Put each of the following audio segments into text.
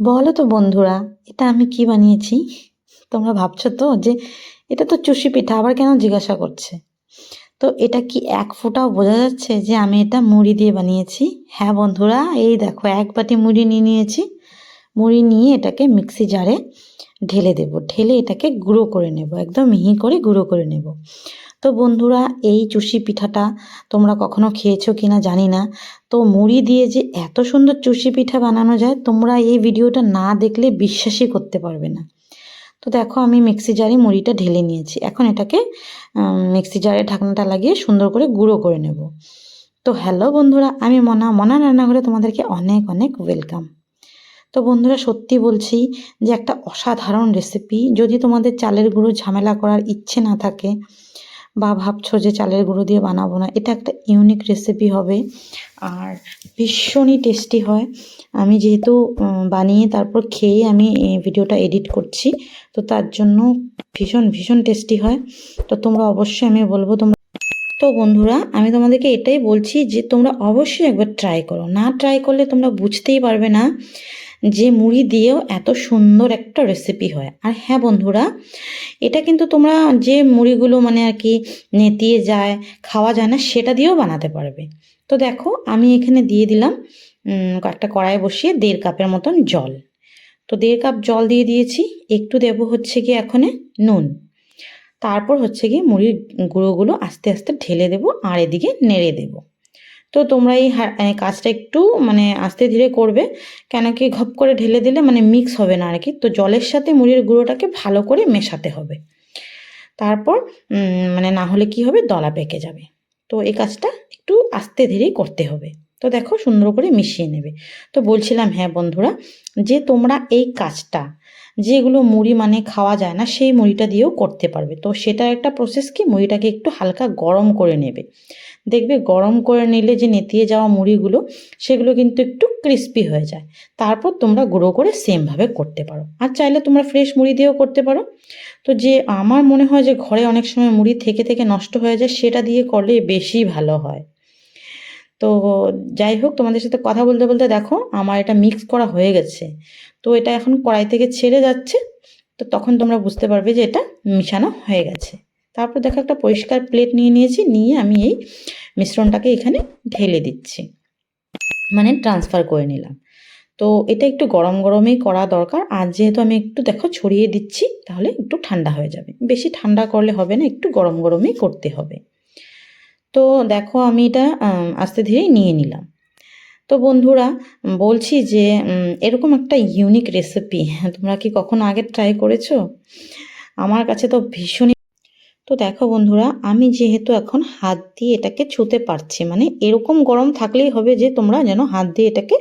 বলো তো বন্ধুরা, এটা আমি কি বানিয়েছি? তোমরা ভাবছো তো যে এটা তো চুষি পিঠা, আবার কেন জিজ্ঞাসা করছে? তো এটা কি এক ফোঁটাও বোঝা যাচ্ছে যে আমি এটা মুড়ি দিয়ে বানিয়েছি? হ্যাঁ বন্ধুরা, এই দেখো এক বাটি মুড়ি নিয়ে নিয়েছি। মুড়ি নিয়ে এটাকে মিক্সি জারে ঢেলে দেব, ঢেলে এটাকে গুঁড়ো করে নেব, একদম মিহি করে গুঁড়ো করে নেব। তো বন্ধুরা, এই চুষি পিঠাটা তোমরা কখনো খেয়েছো কিনা জানি না। তো মুড়ি দিয়ে যে এত সুন্দর চুষি পিঠা বানানো যায়, তোমরা এই ভিডিওটা না দেখলে বিশ্বাসই করতে পারবে না। তো দেখো, আমি মিক্সি জারে মুড়িটা ঢেলে নিয়েছি। এখন এটাকে মিক্সি জারে ঢাকনাটা লাগিয়ে সুন্দর করে গুঁড়ো করে নেব। তো হ্যালো বন্ধুরা, আমি মনা মনা রান্নাঘরে তোমাদেরকে অনেক অনেক ওয়েলকাম। তো বন্ধুরা, সত্যি বলছি যে একটা অসাধারণ রেসিপি। যদি তোমাদের চালের গুঁড়ো ঝামেলা করার ইচ্ছে না থাকে, বা ভাবছো যে চালের গুঁড়ো দিয়ে বানাবো না, এটা একটা ইউনিক রেসিপি হবে আর ভীষণই টেস্টি হয়। আমি যেহেতু বানিয়ে তারপর খেয়ে আমি ভিডিওটা এডিট করছি, তো তার জন্য ভীষণ ভীষণ টেস্টি হয়। তো তোমরা অবশ্যই, আমি বলবো তোমরা, তো বন্ধুরা আমি তোমাদেরকে এটাই বলছি যে তোমরা অবশ্যই একবার ট্রাই করো। না ট্রাই করলে তোমরা বুঝতেই পারবে না যে মুড়ি দিয়েও এত সুন্দর একটা রেসিপি হয়। আর হ্যাঁ বন্ধুরা, এটা কিন্তু তোমরা যে মুড়িগুলো মানে আর কি নেতিয়ে যায়, খাওয়া যায় না, সেটা দিয়েও বানাতে পারবে। তো দেখো, আমি এখানে দিয়ে দিলাম একটা কড়াই বসিয়ে 1.5 কাপের মতন জল। তো 1.5 কাপ জল দিয়ে দিয়েছি। একটু দেবো হচ্ছে কি এখানে নুন। তারপর হচ্ছে কি মুড়ির গুঁড়োগুলো আস্তে আস্তে ঢেলে দেবো আর এদিকে নেড়ে দেবো। তো তোমরা এই কাজটা একটু মানে আস্তে ধীরে করবে, কেন কি ঘপ করে ঢেলে দিলে মানে মিক্স হবে না আর কি। তো জলের সাথে মুড়ির গুঁড়োটাকে ভালো করে মেশাতে হবে। তারপর মানে না হলে কি হবে, দলা পেকে যাবে। তো এই কাজটা একটু আস্তে ধীরেই করতে হবে। তো দেখো, সুন্দর করে মিশিয়ে নেবে। তো বলছিলাম হ্যাঁ বন্ধুরা, যে তোমরা এই কাজটা যেগুলো মুড়ি মানে খাওয়া যায় না সেই মুড়িটা দিয়েও করতে পারবে। তো সেটার একটা প্রসেস কি, মুড়িটাকে একটু হালকা গরম করে নেবে। দেখবে গরম করে নিলে যে নেতিয়ে যাওয়া মুড়িগুলো, সেগুলো কিন্তু একটু ক্রিস্পি হয়ে যায়। তারপর তোমরা গুঁড়ো করে সেমভাবে করতে পারো। আর চাইলে তোমরা ফ্রেশ মুড়ি দিয়েও করতে পারো। তো যে আমার মনে হয় যে ঘরে অনেক সময় মুড়ি থেকে থেকে নষ্ট হয়ে যায়, সেটা দিয়ে করলে বেশি ভালো হয়। তো যাই হোক, তোমাদের সাথে কথা বলতে বলতে দেখো আমার এটা মিক্স করা হয়ে গেছে। তো এটা এখন কড়াই থেকে ছেড়ে যাচ্ছে। তো তখন তোমরা বুঝতে পারবে যে এটা মিশানো হয়ে গেছে। তারপর দেখো, একটা পরিষ্কার প্লেট নিয়ে নিয়েছি, নিয়ে আমি এই মিশ্রণটাকে এখানে ঢেলে দিচ্ছি, মানে ট্রান্সফার করে নিলাম। তো এটা একটু গরম গরমেই করা দরকার। আর যেহেতু আমি একটু দেখো ছড়িয়ে দিচ্ছি, তাহলে একটু ঠান্ডা হয়ে যাবে। বেশি ঠান্ডা করলে হবে না, একটু গরম গরমেই করতে হবে। তো দেখো, আমি এটা আস্তে ধীরেই নিয়ে নিলাম। তো বন্ধুরা, বলছি যে এরকম একটা ইউনিক রেসিপি তোমরা কি কখনো আগে ট্রাই করেছো? আমার কাছে তো ভীষণই। তো দেখো বন্ধুরা, আমি যেহেতু এখন হাত দিয়ে এটাকে ছুঁতে পারছি, মানে এরকম গরম থাকলেই হবে যে তোমরা যেন হাত দিয়ে এটাকে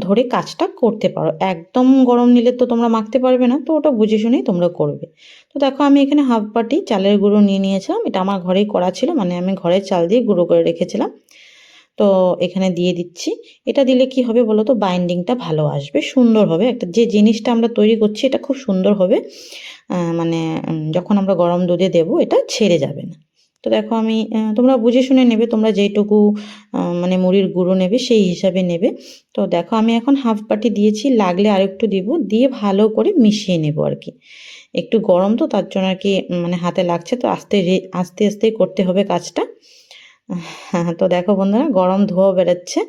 ধরে কাজটা করতে পারো। একদম গরম নিলে তো তোমরা মাখতে পারবে না, তো ওটা বুঝে শুনেই তোমরা করবে। তো দেখো, আমি এখানে হাফ বাটি চালের গুঁড়ো নিয়ে নিয়েছিলাম। এটা আমার ঘরেই করা ছিল, মানে আমি ঘরের চাল দিয়ে গুঁড়ো করে রেখেছিলাম। তো এখানে দিয়ে দিচ্ছি। এটা দিলে কি হবে বলো তো, বাইন্ডিংটা ভালো আসবে, সুন্দর হবে। একটা যে জিনিসটা আমরা তৈরি করছি এটা খুব সুন্দর হবে। মানে যখন আমরা গরম দুধে দেবো এটা ছেড়ে যাবে না। তো দেখো, আমি তোমরা বুঝে শুনে নেবে, তোমরা যেইটুকু মানে মুড়ির গুঁড়ো নেবে সেই হিসাবে নেবে। তো দেখো, আমি এখন হাফ বাটি দিয়েছি, লাগলে আরেকটু দিব, দিয়ে ভালো করে মিশিয়ে নেব আর কি। একটু গরম তো তার জন্য আর কি মানে হাতে লাগছে, তো আস্তে আস্তে আস্তেই করতে হবে কাজটা। হ্যাঁ, তো দেখো বন্ধুরা, গরম ধোঁয়া বেরোচ্ছে।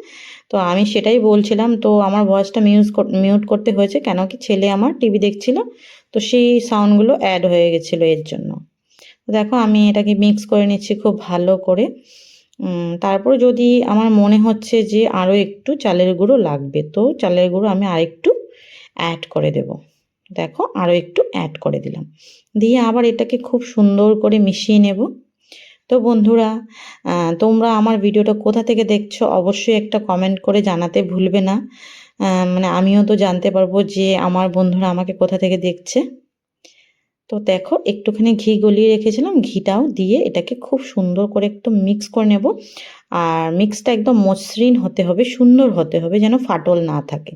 তো আমি সেটাই বলছিলাম, তো আমার ভয়েসটা মিউট করতে হয়েছে, কেন কি ছেলে আমার টিভি দেখছিল, তো সেই সাউন্ডগুলো অ্যাড হয়ে গেছিলো এর জন্য। তো দেখো, আমি এটাকে মিক্স করে নিচ্ছি খুব ভালো করে। তারপরে যদি আমার মনে হচ্ছে যে আরও একটু চালের গুঁড়ো লাগবে, তো চালের গুঁড়ো আমি আরেকটু অ্যাড করে দেব। দেখো, আরও একটু অ্যাড করে দিলাম, দিয়ে আবার এটাকে খুব সুন্দর করে মিশিয়ে নেব। তো বন্ধুরা, তোমরা আমার ভিডিওটা কোথা থেকে দেখছো অবশ্যই একটা কমেন্ট করে জানাতে ভুলবে না। মানে আমিও তো জানতে পারবো যে আমার বন্ধুরা আমাকে কোথা থেকে দেখছে। তো দেখো, একটুখানি ঘি গলিয়ে রেখেছিলাম, ঘিটাও দিয়ে এটাকে খুব সুন্দর করে একটু মিক্স করে নেব। আর মিক্সটা একদম মসৃণ হতে হবে, সুন্দর হতে হবে, যেন ফাটল না থাকে।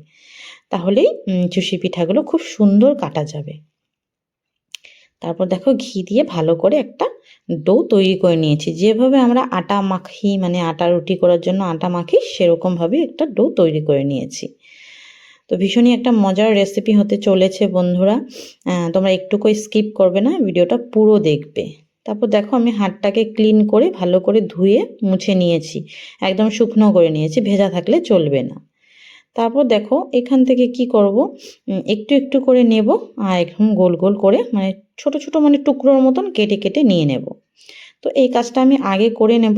তাহলেই চুষি পিঠাগুলো খুব সুন্দর কাটা যাবে। তারপর দেখো, ঘি দিয়ে ভালো করে একটা ডো তৈরি করে নিয়েছি। যেভাবে আমরা আটা মাখি, মানে আটা রুটি করার জন্য আটা মাখি, সেরকমভাবে একটা ডো তৈরি করে নিয়েছি। তো ভীষণই একটা মজার রেসিপি হতে চলেছে বন্ধুরা। তোমরা একটুকু স্কিপ করবে না, ভিডিওটা পুরো দেখবে। তারপর দেখো আমি হাতটাকে ক্লিন করে ভালো করে ধুয়ে মুছে নিয়েছি, একদম শুকনো করে নিয়েছি, ভেজা থাকলে চলবে না। তারপর দেখো এখান থেকে কি করব, একটু একটু করে নেব আর একদম গোল গোল করে মানে ছোট ছোট মানে টুকরোর মতন কেটে কেটে নিয়ে নেব। তো এই কাজটা আমি আগে করে নেব,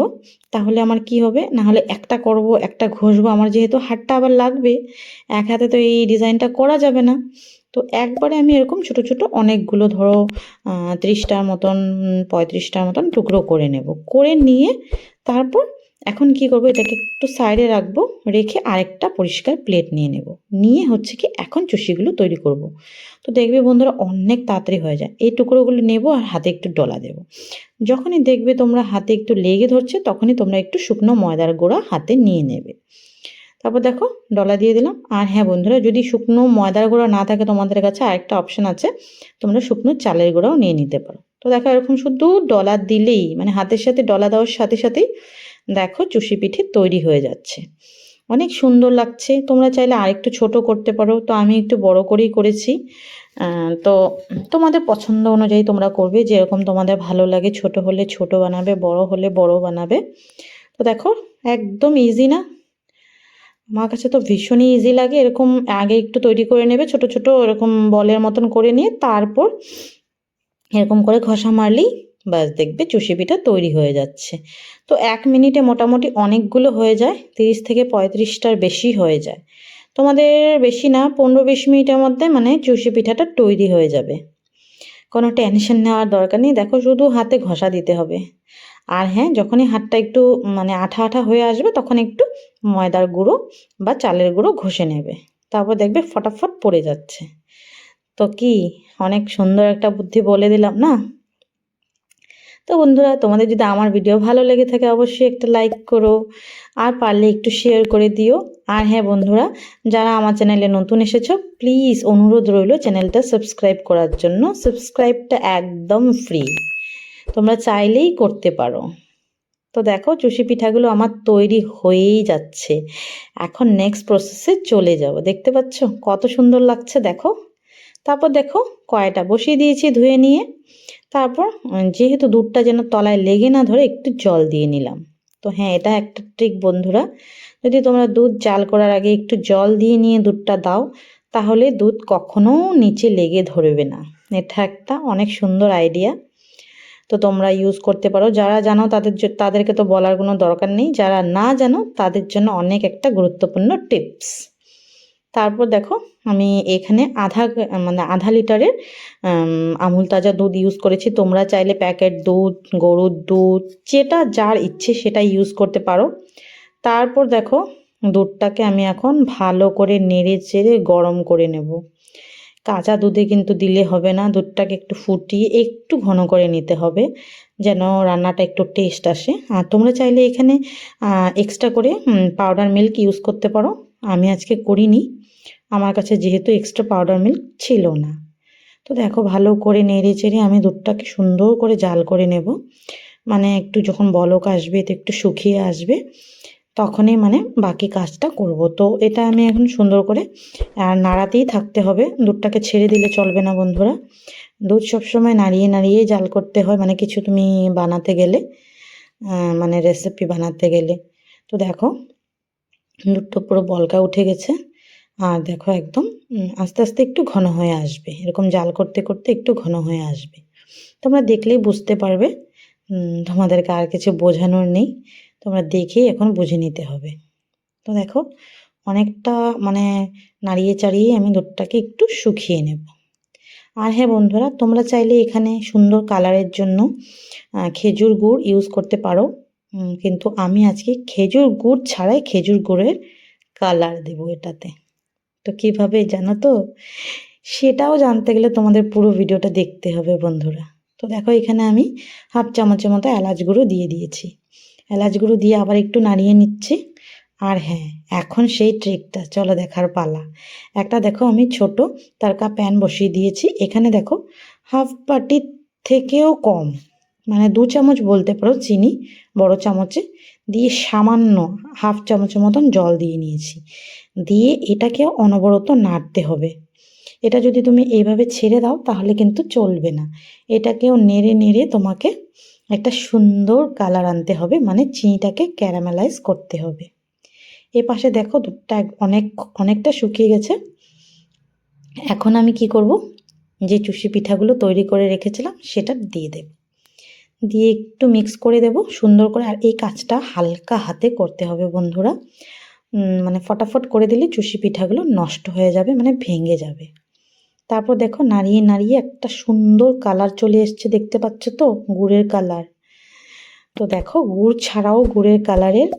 তাহলে আমার কি হবে, না হলে একটা করব একটা ঘষবো, আমার যেহেতু হাতটা আবার লাগবে, এক হাতে তো এই ডিজাইনটা করা যাবে না। তো একবারে আমি এরকম ছোট ছোট অনেকগুলো ধরো 30টার মতন 35টার মতন টুকরো করে নেব, করে নিয়ে তারপর এখন কি করব, এটাকে একটু সাইডে রাখবো, রেখে আরেকটা পরিষ্কার প্লেট নিয়ে নেব, নিয়ে হচ্ছে কি এখন চুষিগুলো তৈরি করব। তো দেখবে বন্ধুরা অনেক তাড়াতাড়ি হয়ে যায়। এই টুকরোগুলো নেব আর হাতে একটু ডলা দেব। যখনই দেখবে তোমরা হাতে একটু লেগে ধরছে, তখনই তোমরা একটু শুকনো ময়দার গুঁড়া হাতে নিয়ে নেবে। তারপর দেখো ডলা দিয়ে দিলাম। আর হ্যাঁ বন্ধুরা, যদি শুকনো ময়দার গুঁড়া না থাকে তোমাদের কাছে, আরেকটা অপশন আছে, তোমরা শুকনো চালের গুঁড়াও নিয়ে নিতে পারো। তো দেখো এরকম শুধু ডলা দিলেই, মানে হাতের সাথে ডলা দেওয়ার সাথে সাথেই দেখো চুষি পিঠে তৈরি হয়ে যাচ্ছে। অনেক সুন্দর লাগছে। তোমরা চাইলে আরেকটু ছোট করতে পারো, তো আমি একটু বড় করেই করেছি। তো তোমাদের পছন্দ অনুযায়ী তোমরা করবে, যেরকম তোমাদের ভালো লাগে, ছোট হলে ছোট বানাবে, বড় হলে বড় বানাবে। তো দেখো একদম ইজি না? আমার কাছে তো ভীষণই ইজি লাগে। এরকম আগে একটু তৈরি করে নেবে ছোট ছোট এরকম বলের মতন করে নিয়ে, তারপর এরকম করে ঘষা মারলেই ব্যাস দেখবে চুষি পিঠা তৈরি হয়ে যাচ্ছে। তো 1 মিনিটে মোটামুটি অনেকগুলো হয়ে যায়, 30 থেকে 35টার বেশি হয়ে যায়। তোমাদের বেশি না, 15-20 মিনিটের মধ্যে মানে চুষি পিঠাটা তৈরি হয়ে যাবে। কোনো টেনশন নেওয়ার দরকার নেই। দেখো শুধু হাতে ঘষা দিতে হবে। আর হ্যাঁ, যখনই হাতটা একটু মানে আঠা আঠা হয়ে আসবে, তখন একটু ময়দার গুঁড়ো বা চালের গুঁড়ো ঘষে নেবে, তারপর দেখবে ফটাফট পড়ে যাচ্ছে। তো কি অনেক সুন্দর একটা বুদ্ধি বলে দিলাম না? তো বন্ধুরা, তোমাদের যদি আমার ভিডিও ভালো লেগে থাকে অবশ্যই একটা লাইক করো, আর পারলে একটু শেয়ার করে দিও। আর হ্যাঁ বন্ধুরা, যারা আমার চ্যানেলে নতুন এসেছো, প্লিজ অনুরোধ রইল চ্যানেলটা সাবস্ক্রাইব করার জন্য। সাবস্ক্রাইবটা একদম ফ্রি, তোমরা চাইলেই করতে পারো। তো দেখো চুষি পিঠাগুলো আমার তৈরি হয়েই যাচ্ছে। এখন নেক্সট প্রসেসে চলে যাব। দেখতে পাচ্ছ কত সুন্দর লাগছে দেখো। তারপর দেখো কড়াইটা বসিয়ে দিয়েছি ধুয়ে নিয়ে। তারপর যেহেতু দুধটা যেন তলায় লেগে না ধরে, একটু জল দিয়ে নিলাম। তো হ্যাঁ, এটা একটা ট্রিক বন্ধুরা, যদি তোমরা দুধ জাল করার আগে একটু জল দিয়ে নিয়ে দুধটা দাও, তাহলে দুধ কখনো নিচে লেগে ধরবে না। এটা একটা অনেক সুন্দর আইডিয়া। তো তোমরা ইউজ করতে পারো। যারা জানো তাদেরকে তো বলার কোনো দরকার নেই, যারা না জানো তাদের জন্য অনেক একটা গুরুত্বপূর্ণ টিপস। তারপর দেখো আমি এখানে আধা লিটারের আমুল তাজা দুধ ইউজ করেছি। তোমরা চাইলে প্যাকেট দুধ, গরুর দুধ, যেটা যার ইচ্ছে সেটা ইউজ করতে পারো। তারপর দেখো দুধটাকে আমি এখন ভালো করে নেড়ে চেড়ে গরম করে নেব। কাঁচা দুধে কিন্তু দিলে হবে না, দুধটাকে একটু ফুটিয়ে একটু ঘন করে নিতে হবে, যেন রান্নাটা একটু টেস্ট আসে। আর তোমরা চাইলে এখানে এক্সট্রা করে পাউডার মিল্ক ইউজ করতে পারো। আমি আজকে করিনি, আমার কাছে যেহেতু এক্সট্রা পাউডার মিল্ক ছিল না। তো দেখো ভালো করে নেড়ে চেড়ে আমি দুধটাকে সুন্দর করে জাল করে নেব। মানে একটু যখন বলক আসবে, তো একটু শুকিয়ে আসবে, তখনই মানে বাকি কাজটা করব। তো এটা আমি এখন সুন্দর করে আর নাড়াতেই থাকতে হবে, দুধটাকে ছেড়ে দিলে চলবে না বন্ধুরা। দুধ সবসময় নাড়িয়ে নাড়িয়ে জাল করতে হয়, মানে কিছু তুমি বানাতে গেলে, মানে রেসিপি বানাতে গেলে। তো দেখো দুধটা পুরো বলকা উঠে গেছে। আর দেখো একদম আস্তে আস্তে একটু ঘন হয়ে আসবে, এরকম জাল করতে করতে একটু ঘন হয়ে আসবে। তোমরা দেখলেই বুঝতে পারবে, তোমাদেরকে আর কিছু বোঝানোর নেই, তোমরা দেখেই এখন বুঝে নিতে হবে। তো দেখো অনেকটা মানে নাড়িয়ে চাড়িয়ে আমি দুধটাকে একটু শুকিয়ে নেব। আর হ্যাঁ বন্ধুরা, তোমরা চাইলে এখানে সুন্দর কালারের জন্য খেজুর গুড় ইউজ করতে পারো, কিন্তু আমি আজকে খেজুর গুড় ছাড়াই খেজুর গুড়ের কালার দেবো এটাতে। তো কীভাবে জানো তো? সেটাও জানতে গেলে তোমাদের পুরো ভিডিওটা দেখতে হবে বন্ধুরা। তো দেখো এখানে আমি হাফ চামচের মতো এলাচ গুঁড়ো দিয়ে দিয়েছি। এলাচ গুঁড়ো দিয়ে আবার একটু নাড়িয়ে নিচ্ছি। আর হ্যাঁ, এখন সেই ট্রিকটা চলো দেখার পালা। একটা দেখো আমি ছোট তারকা প্যান বসিয়ে দিয়েছি। এখানে দেখো হাফ বাটির থেকেও কম মানে 2 চামচ বলতে পারো চিনি, বড় চামচে দিয়ে সামান্য হাফ চামচের মতন জল দিয়ে নিয়েছি। দিয়ে এটাকে অনবরত নাড়তে হবে। এটা যদি তুমি এইভাবে ছেড়ে দাও তাহলে কিন্তু চলবে না। এটাকেও নেড়ে নেড়ে তোমাকে একটা সুন্দর কালার আনতে হবে, মানে চিনিটাকে ক্যারামেলাইজ করতে হবে। এ পাশে দেখো দুধটা অনেকটা শুকিয়ে গেছে। এখন আমি কি করব, যে চুষি পিঠাগুলো তৈরি করে রেখেছিলাম সেটা দিয়ে দেব। দিয়ে একটু মিক্স করে দেব সুন্দর করে। আর এই কাজটা হালকা হাতে করতে হবে বন্ধুরা, মানে ফটাফট করে দিলে চুষি পিঠাগুলো নষ্ট হয়ে যাবে, মানে ভেঙে যাবে। তারপর দেখো নাড়িয়ে নাড়িয়ে একটা সুন্দর কালার চলে এসছে, দেখতে পাচ্ছ তো, গুড়ের কালার। তো দেখো গুড় ছাড়াও গুড়ের কালারের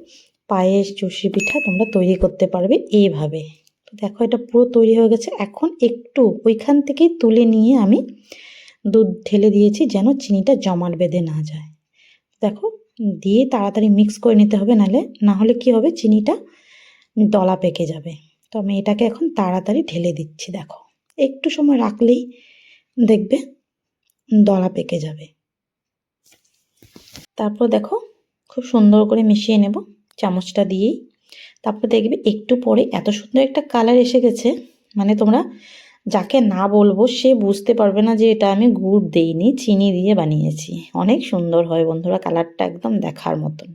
পায়েস চুষি পিঠা তোমরা তৈরি করতে পারবে এইভাবে। তো দেখো এটা পুরো তৈরি হয়ে গেছে। এখন একটু ওইখান থেকেই তুলে নিয়ে আমি দুধ ঢেলে দিয়েছি যেন চিনিটা জমাট বেঁধে না যায়। দেখো দিয়ে তাড়াতাড়ি মিক্স করে নিতে হবে, না হলে কি হবে, চিনিটা দলা পেকে যাবে। তো আমি এটাকে এখন তাড়াতাড়ি ঢেলে দিচ্ছি। দেখো একটু সময় রাখলেই দেখবে দলা পেকে যাবে। তারপর দেখো খুব সুন্দর করে মিশিয়ে নেব চামচটা দিয়েই। তারপর দেখবে একটু পরে এত সুন্দর একটা কালার এসে গেছে, মানে তোমরা যাকে না বলবো সে বুঝতে পারবে না যে এটা আমি গুড় দেইনি, চিনি দিয়ে বানিয়েছি। অনেক সুন্দর হয় বন্ধুরা, কালারটা একদম দেখার মতন।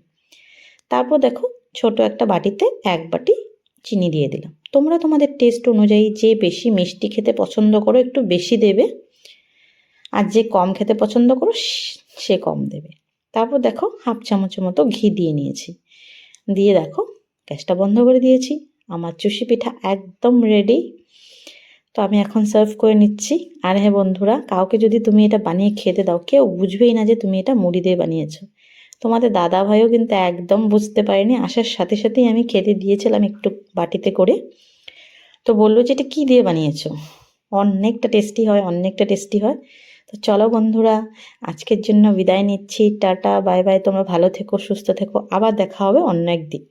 তারপর দেখো ছোট একটা বাটিতে 1 বাটি চিনি দিয়ে দিলাম। তোমরা তোমাদের টেস্ট অনুযায়ী যে বেশি মিষ্টি খেতে পছন্দ করো একটু বেশি দেবে, আর যে কম খেতে পছন্দ করো সে কম দেবে। তারপর দেখো হাফ চামচের মতো ঘি দিয়ে নিয়েছি। দিয়ে দেখো গ্যাসটা বন্ধ করে দিয়েছি। আমার চুষি পিঠা একদম রেডি। তো আমি এখন সার্ভ করে নিচ্ছি। আর হ্যাঁ বন্ধুরা, কাউকে যদি তুমি এটা বানিয়ে খেতে দাও কেউ বুঝবেই না যে তুমি এটা মুড়ি দিয়ে বানিয়েছো। তোমাদের দাদা ভাইও কিন্তু একদম বুঝতে পারেনি, আসার সাথে সাথেই আমি খেতে দিয়েছিলাম একটু বাটিতে করে। তো বললো যে এটা কী দিয়ে বানিয়েছো, অনেকটা টেস্টি হয়, অনেকটা টেস্টি হয়। তো চলো বন্ধুরা, আজকের জন্য বিদায় নিচ্ছি। Tata bye bye. তোমরা ভালো থেকো, সুস্থ থেকো, আবার দেখা হবে অন্য একদিন।